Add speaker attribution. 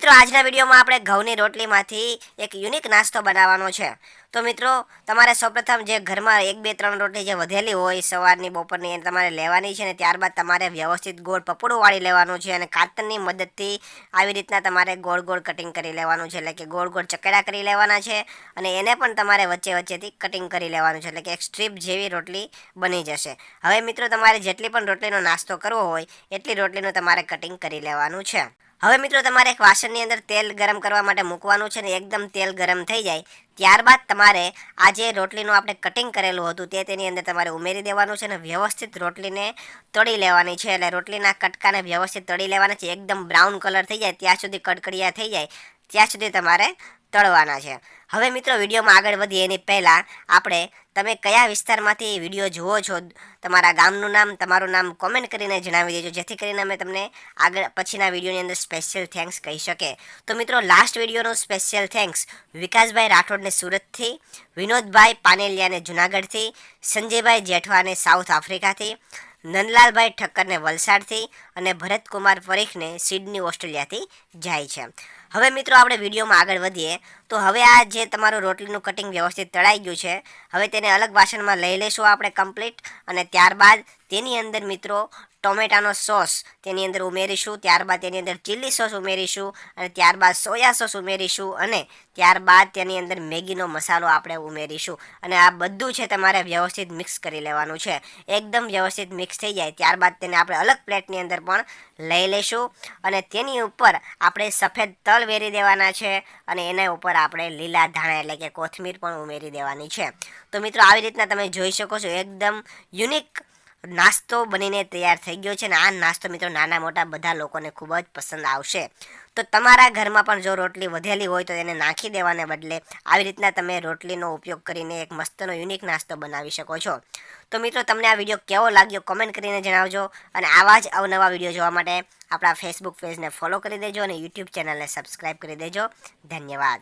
Speaker 1: મિત્રો આજના વિડીયોમાં આપણે ઘઉંની રોટલીમાંથી એક યુનિક નાસ્તો બનાવવાનો છે। તો મિત્રો તમારે સૌપ્રથમ જે ઘરમાં 1 2 3 રોટલી જે વધેલી હોય સવારની બપોરની એને તમારે લેવાની છે ને ત્યારબાદ તમારે વ્યવસ્થિત ગોળ પપડું વાળી લેવાનું છે અને કાતરની મદદથી આવી રીતના તમારે ગોળ ગોળ કટિંગ કરી લેવાનું છે, એટલે કે ગોળ ગોળ ચકેડા કરી લેવાના છે અને એને પણ તમારે વચ્ચે વચ્ચેથી કટિંગ કરી લેવાનું છે, એટલે કે એક સ્ટ્રીપ જેવી રોટલી બની જશે। હવે મિત્રો તમારે જેટલી પણ રોટલીનો નાસ્તો કરવો હોય એટલી રોટલીનું તમારે કટિંગ કરી લેવાનું છે। હવે મિત્રો તમારે એક વાસણની અંદર તેલ ગરમ કરવા માટે મૂકવાનું છે ને એકદમ તેલ ગરમ થઈ જાય ત્યારબાદ તમારે આ જે રોટલીનું આપણે કટિંગ કરેલું હતું તે તેની અંદર તમારે ઉમેરી દેવાનું છે અને વ્યવસ્થિત રોટલીને તળી લેવાની છે, એટલે રોટલીના કટકાને વ્યવસ્થિત તળી લેવાના છે। એકદમ બ્રાઉન કલર થઈ જાય ત્યાં સુધી કડકડિયા થઈ જાય ત્યાં સુધી તમારે તળવાના છે। હવે મિત્રો વિડીયોમાં આગળ વધીએ એની પહેલાં આપણે તમે કયા વિસ્તારમાંથી વિડીયો જુઓ છો તમારા ગામનું નામ તમારું નામ કોમેન્ટ કરીને જણાવી દેજો, જેથી કરીને અમે તમને આગળ પછીના વિડીયોની અંદર સ્પેશિયલ થેન્ક્સ કહી શકે। તો મિત્રો લાસ્ટ વિડીયોનો સ્પેશિયલ થેન્ક્સ વિકાસભાઈ રાઠોડને સુરતથી, વિનોદભાઈ પાનેલિયાને જુનાગઢથી, સંજયભાઈ જેઠવાને સાઉથ આફ્રિકાથી, નંદલાલભાઈ ઠક્કરને વલસાડથી અને ભરતકુમાર પરીખને સિડની ઓસ્ટ્રેલિયાથી જાય છે। હવે મિત્રો આપણે વિડીયોમાં આગળ વધીએ તો હવે આ જે તમારું રોટલીનું કટિંગ વ્યવસ્થિત તળાઈ ગયું છે હવે તેને અલગ વાસણમાં લઈ લઈશું આપણે કમ્પ્લીટ અને ત્યારબાદ તેની અંદર મિત્રો ટોમેટાનો સોસ તેની અંદર ઉમેરીશું, ત્યારબાદ તેની અંદર ચીલી સોસ ઉમેરીશું અને ત્યારબાદ સોયા સોસ ઉમેરીશું અને ત્યારબાદ તેની અંદર મેગીનો મસાલો આપણે ઉમેરીશું અને આ બધું છે તમારે વ્યવસ્થિત મિક્સ કરી લેવાનું છે। એકદમ વ્યવસ્થિત મિક્સ થઈ જાય ત્યારબાદ તેને આપણે અલગ પ્લેટની અંદર પણ લઈ લઈશું અને તેની ઉપર આપણે સફેદ તલ વેરી દેવાના છે અને એના ઉપર આપણે લીલા ધાણા એટલે કે કોથમીર પણ ઉમેરી દેવાની છે। તો મિત્રો આવી રીતના તમે જોઈ શકો છો એકદમ યુનિક નાસ્તો બનીને તૈયાર થઈ ગયો છે ને આ નાસ્તો મિત્રો નાના મોટા બધા લોકોને ખૂબ જ પસંદ આવશે। તો તમારા ઘરમાં પણ જો રોટલી વધેલી હોય તો એને નાખી દેવાને બદલે આવી રીતના તમે રોટલીનો ઉપયોગ કરીને એક મસ્તનો યુનિક નાસ્તો બનાવી શકો છો। તો મિત્રો તમને આ વિડીયો કેવો લાગ્યો કોમેન્ટ કરીને જણાવજો અને આવા જ અવનવા વિડીયો જોવા માટે આપણા ફેસબુક પેજને ફોલો કરી દેજો અને યુટ્યુબ ચેનલને સબસ્ક્રાઈબ કરી દેજો। ધન્યવાદ।